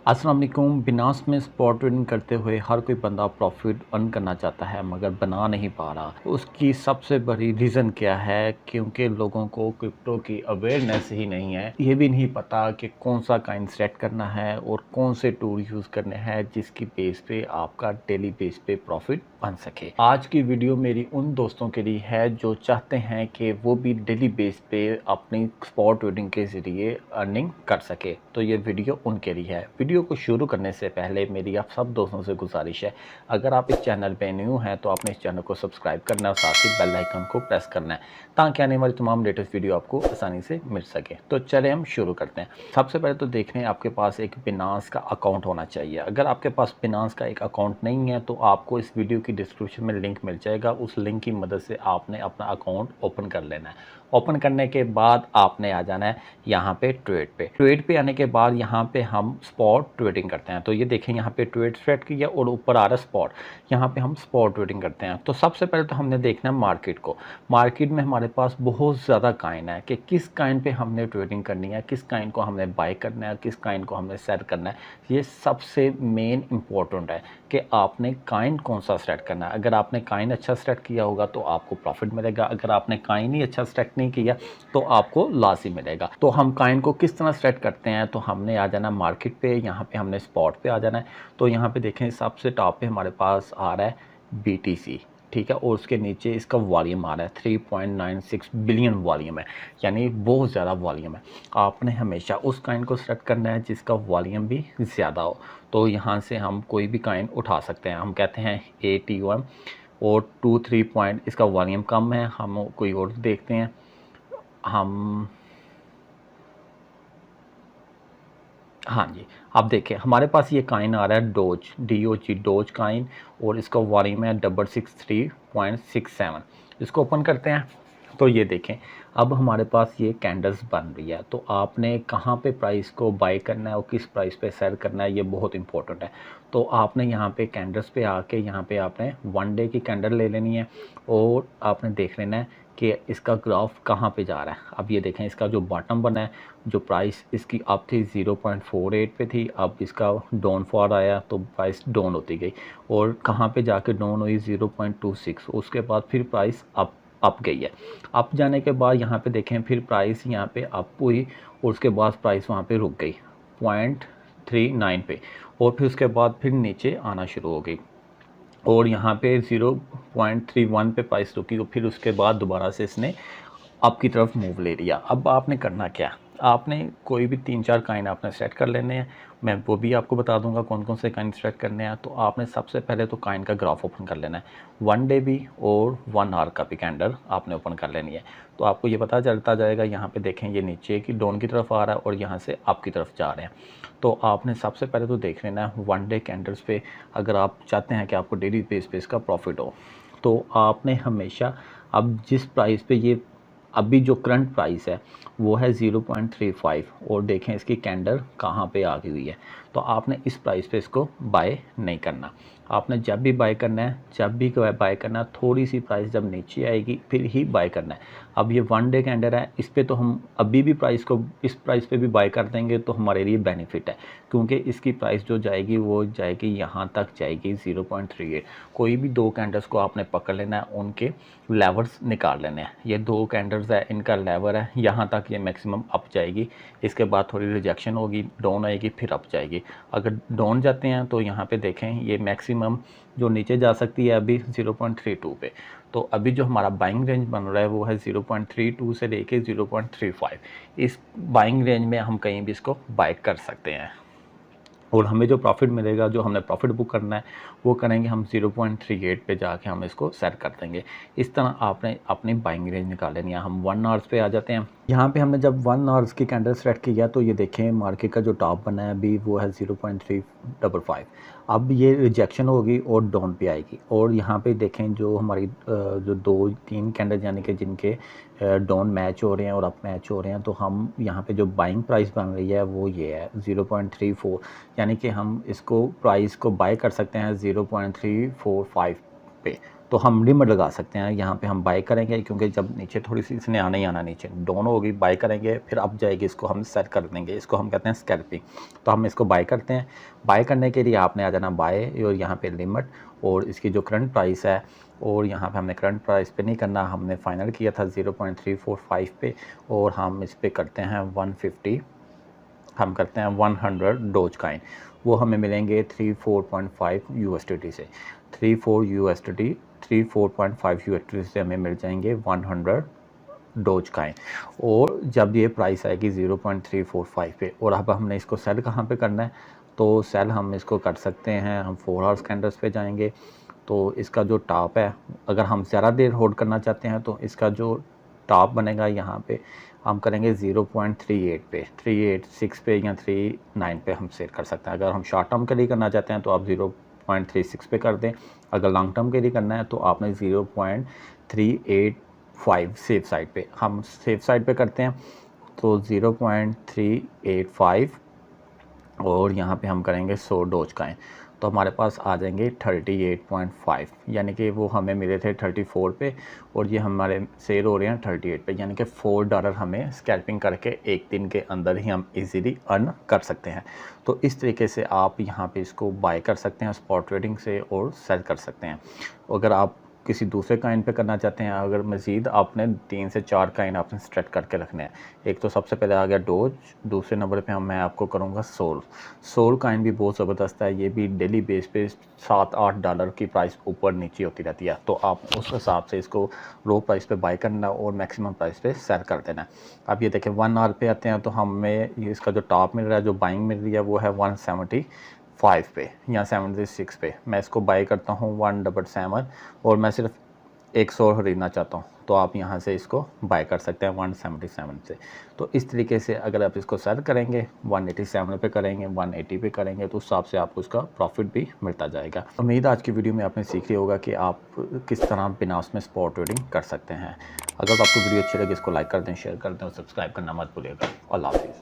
अस्सलाम वालेकुम। बिनास में स्पॉट ट्रेडिंग करते हुए हर कोई बंदा प्रॉफिट अर्न करना चाहता है मगर बना नहीं पा रहा। उसकी सबसे बड़ी रीज़न क्या है? क्योंकि लोगों को क्रिप्टो की अवेयरनेस ही नहीं है। ये भी नहीं पता कि कौन सा कॉइन सेट करना है और कौन से टूल यूज़ करने हैं जिसकी बेस पे आपका डेली बेस पे प्रॉफिट बन सके। आज की वीडियो मेरी उन दोस्तों के लिए है जो चाहते हैं कि वो भी डेली बेस पे अपनी स्पॉट ट्रेडिंग के ज़रिए अर्निंग कर सके। तो ये वीडियो उनके लिए है। वीडियो को शुरू करने से पहले मेरी आप सब दोस्तों से गुजारिश है, अगर आप इस चैनल पे न्यू हैं तो आपने इस चैनल को सब्सक्राइब करना है और साथ ही बेल आइकन को प्रेस करना है ताकि आने वाली तमाम लेटेस्ट वीडियो आपको आसानी से मिल सके। तो चले हम शुरू करते हैं। सबसे पहले तो देख लें, आपके पास एक बिनास का अकाउंट होना चाहिए। अगर आपके पास बिनास का एक अकाउंट नहीं है तो आपको इस वीडियो की डिस्क्रिप्शन में लिंक मिल जाएगा। उस लिंक की मदद से आपने अपना अकाउंट ओपन कर लेना है। ओपन करने के बाद आपने आ जाना है यहाँ पे ट्रेड पे आने के बाद यहाँ पे हम स्पॉट ट्रेडिंग करते हैं। तो ये देखें, यहाँ पे ट्रेड सेट किया और ऊपर आ रहा है स्पॉट, यहाँ पे हम स्पॉट ट्रेडिंग करते हैं। तो सबसे पहले तो हमने देखना है मार्केट को। मार्केट में हमारे पास बहुत ज़्यादा कॉइन है कि किस कॉइन पे हमने ट्रेडिंग करनी है, किस कॉइन को हमने बाय करना है, किस कॉइन को हमने सेल करना है। ये सबसे मेन इंपॉर्टेंट है कि आपने कॉइन कौन सा सेलेक्ट करना है। अगर आपने कॉइन अच्छा सेलेक्ट किया होगा तो आपको प्रॉफिट मिलेगा, अगर आपने कॉइन ही अच्छा सेलेक्ट नहीं किया तो आपको लॉस ही मिलेगा। तो हम कॉइन को किस तरह सेलेक्ट करते हैं? तो हमने आ जाना मार्केट पे, यहाँ पे हमने स्पॉट पे आ जाना है। तो यहाँ पे देखें, सबसे टॉप पे हमारे पास आ रहा है BTC, ठीक है, और उसके नीचे इसका वॉल्यूम आ रहा है 3.96 बिलियन वॉल्यूम है, यानी बहुत ज़्यादा वॉल्यूम है। आपने हमेशा उस कॉइन को सेलेक्ट करना है जिसका वॉल्यूम भी ज़्यादा हो। तो यहाँ से हम कोई भी कॉइन उठा सकते हैं। हम कहते हैं ATOM और 2-3 पॉइंट इसका वॉल्यूम कम है, हम कोई और देखते हैं। हम हाँ जी, आप देखें हमारे पास ये कॉइन आ रहा है DOG डोज कॉइन और इसका वॉल्यूम है 663.67। इसको ओपन करते हैं तो ये देखें, अब हमारे पास ये कैंडल्स बन रही है। तो आपने कहाँ पे प्राइस को बाय करना है और किस प्राइस पे सेल करना है, ये बहुत इंपॉर्टेंट है। तो आपने यहाँ पे कैंडल्स पे आके यहाँ पे आपने 1 डे की कैंडल ले लेनी है और आपने देख लेना है कि इसका ग्राफ कहाँ पे जा रहा है। अब ये देखें, इसका जो बॉटम बना है, जो प्राइस इसकी अब थी 0.48 पे थी, अब इसका डाउनफॉल आया तो प्राइस डाउन होती गई और कहाँ पे जाके डाउन हुई 0.26। उसके बाद फिर प्राइस अप गई है। अप जाने के बाद यहाँ पे देखें, फिर प्राइस यहाँ पे अप हुई और उसके बाद प्राइस वहाँ पे रुक गई 0.39 पे और फिर उसके बाद फिर नीचे आना शुरू हो गई और यहाँ पे 0.31 पे प्राइस रुकी और फिर उसके बाद दोबारा से इसने अप की तरफ मूव ले लिया। अब आपने करना क्या? आपने कोई भी 3-4 कॉइन आपने सेट कर लेने हैं। मैं वो भी आपको बता दूंगा कौन कौन से कॉइन सेट करने हैं। तो आपने सबसे पहले तो कॉइन का ग्राफ ओपन कर लेना है, 1 डे भी और 1 आवर का भी कैंडल आपने ओपन कर लेनी है। तो आपको ये पता चलता जाएगा। यहाँ पे देखें, ये नीचे की डाउन की तरफ आ रहा है और यहाँ से अप की तरफ जा रहे हैं। तो आपने सबसे पहले तो देख लेना है 1 डे कैंडल्स पे। अगर आप चाहते हैं कि आपको डेली बेस पे इसका प्रॉफिट हो तो आपने हमेशा, अब जिस प्राइस पे ये अभी जो करंट प्राइस है वो है 0.35 और देखें इसकी कैंडल कहाँ पे आ गई हुई है। तो आपने इस प्राइस पे इसको बाय नहीं करना। आपने जब भी बाय करना है, थोड़ी सी प्राइस जब नीचे आएगी फिर ही बाय करना है। अब ये 1 डे कैंडल है, इस पे तो हम अभी भी प्राइस को इस प्राइस पे भी बाय कर देंगे तो हमारे लिए बेनिफिट है, क्योंकि इसकी प्राइस जो जाएगी वो जाएगी यहाँ तक जाएगी 0.38। कोई भी 2 कैंडल्स को आपने पकड़ लेना है, उनके लेवर्स निकाल लेने हैं। ये 2 कैंडल्स है, इनका लेवर है, यहाँ तक ये मैक्सिमम अप जाएगी। इसके बाद थोड़ी रिजेक्शन होगी, डाउन आएगी, फिर अप जाएगी। अगर डाउन जाते हैं तो यहाँ पे देखें, ये मैक्सिमम जो नीचे जा सकती है अभी 0.32 पे। तो अभी जो हमारा बाइंग रेंज बन रहा है वो है 0.32 से लेके 0.35। इस बाइंग रेंज में हम कहीं भी इसको बाय कर सकते हैं और हमें जो प्रॉफिट मिलेगा, जो हमने प्रॉफिट बुक करना है वो करेंगे हम 0.38 पे जाके हम इसको सेट कर देंगे। इस तरह आपने अपनी बाइंग रेंज निकाल लेनी है। हम 1 आवर्स पे आ जाते हैं। यहाँ पे हमने जब 1 आवर्स की कैंडल सेट किया तो ये देखें, मार्केट का जो टॉप बना है अभी वो है 0.355। अब ये रिजेक्शन होगी और डाउन पे आएगी और यहाँ पे देखें जो हमारी जो 2-3 कैंडल यानी कि जिनके डाउन मैच हो रहे हैं और अप मैच हो रहे हैं, तो हम यहाँ पे जो बाइंग प्राइस बन रही है वो ये है 0.34, यानी कि हम इसको प्राइस को बाय कर सकते हैं 0.345 पे। तो हम लिमिट लगा सकते हैं। यहाँ पे हम बाय करेंगे क्योंकि जब नीचे थोड़ी सी इसने आना ही आना, नीचे दोनों होगी, बाय करेंगे फिर अप जाएगी, इसको हम सेल कर देंगे। इसको हम कहते हैं स्कैल्पिंग। तो हम इसको बाय करते हैं। बाय करने के लिए आपने आ जाना बाय और यहाँ पे लिमिट और इसकी जो करंट प्राइस है, और यहाँ पे हमने करंट प्राइस पे नहीं करना, हमने फाइनल किया था 0.345 पे, और हम इस पे करते हैं 150, हम करते हैं 100 डोज काइन। वो हमें मिलेंगे 34.5 USDT से, 34.5 USDT से हमें मिल जाएंगे 100 डोज काइन। और जब ये प्राइस आएगी 0.345 पे, और अब हमने इसको सेल कहाँ पे करना है, तो सेल हम इसको कर सकते हैं, हम 4 आवर्स कैंडल्स पे जाएंगे। तो इसका जो टॉप है, अगर हम ज़्यादा देर होल्ड करना चाहते हैं तो इसका जो टॉप बनेगा यहाँ पे हम करेंगे 0.38 पे, 386 पे या 39 पे हम सेल कर सकते हैं। अगर हम शॉर्ट टर्म के लिए करना चाहते हैं तो आप 0.36 पे कर दें। अगर लॉन्ग टर्म के लिए करना है तो आपने 0.385 सेफ साइड पे, हम सेफ साइड पे करते हैं तो 0.385, और यहाँ पे हम करेंगे 100 डोज काइन। तो हमारे पास आ जाएंगे 38.5, यानी कि वो हमें मिले थे 34 पे और ये हमारे सेल हो रहे हैं 38 पे, यानी कि $4 हमें स्कैल्पिंग करके एक दिन के अंदर ही हम इजीली अर्न कर सकते हैं। तो इस तरीके से आप यहाँ पे इसको बाय कर सकते हैं स्पॉट ट्रेडिंग से और सेल कर सकते हैं। अगर आप किसी दूसरे काइन पे करना चाहते हैं, अगर मज़ीद आपने 3 से 4 काइन आपने सेट करके रखने हैं। एक तो सबसे पहले आ गया डोज, दूसरे नंबर पे मैं आपको करूँगा सोल काइन भी बहुत ज़बरदस्त है। ये भी डेली बेस पे $7-8 की प्राइस ऊपर नीचे होती रहती है। तो आप उस हिसाब से इसको लो प्राइस पे बाय करना और मैक्सिमम प्राइस पे सेल कर देना। अब ये देखें 1 आवर पे आते हैं तो हमें इसका जो टॉप मिल रहा है, जो बाइंग मिल रही है, वो है 175 पे या 76 पे। मैं इसको बाय करता हूँ 177 और मैं सिर्फ 100 खरीदना चाहता हूँ, तो आप यहाँ से इसको बाय कर सकते हैं 177 से। तो इस तरीके से अगर आप इसको सेल करेंगे 187 पे करेंगे, 180 पे करेंगे, तो उस हिसाब से आपको इसका प्रॉफिट भी मिलता जाएगा। उम्मीद आज की वीडियो में आपने सीख लिया होगा कि आप किस तरह बिना उसमें स्पॉट ट्रेडिंग कर सकते हैं। अगर आपको वीडियो अच्छी लगी इसको लाइक कर दें, शेयर कर दें और सब्सक्राइब करना मत भूलिएगा। अल्लाह हाफिज़।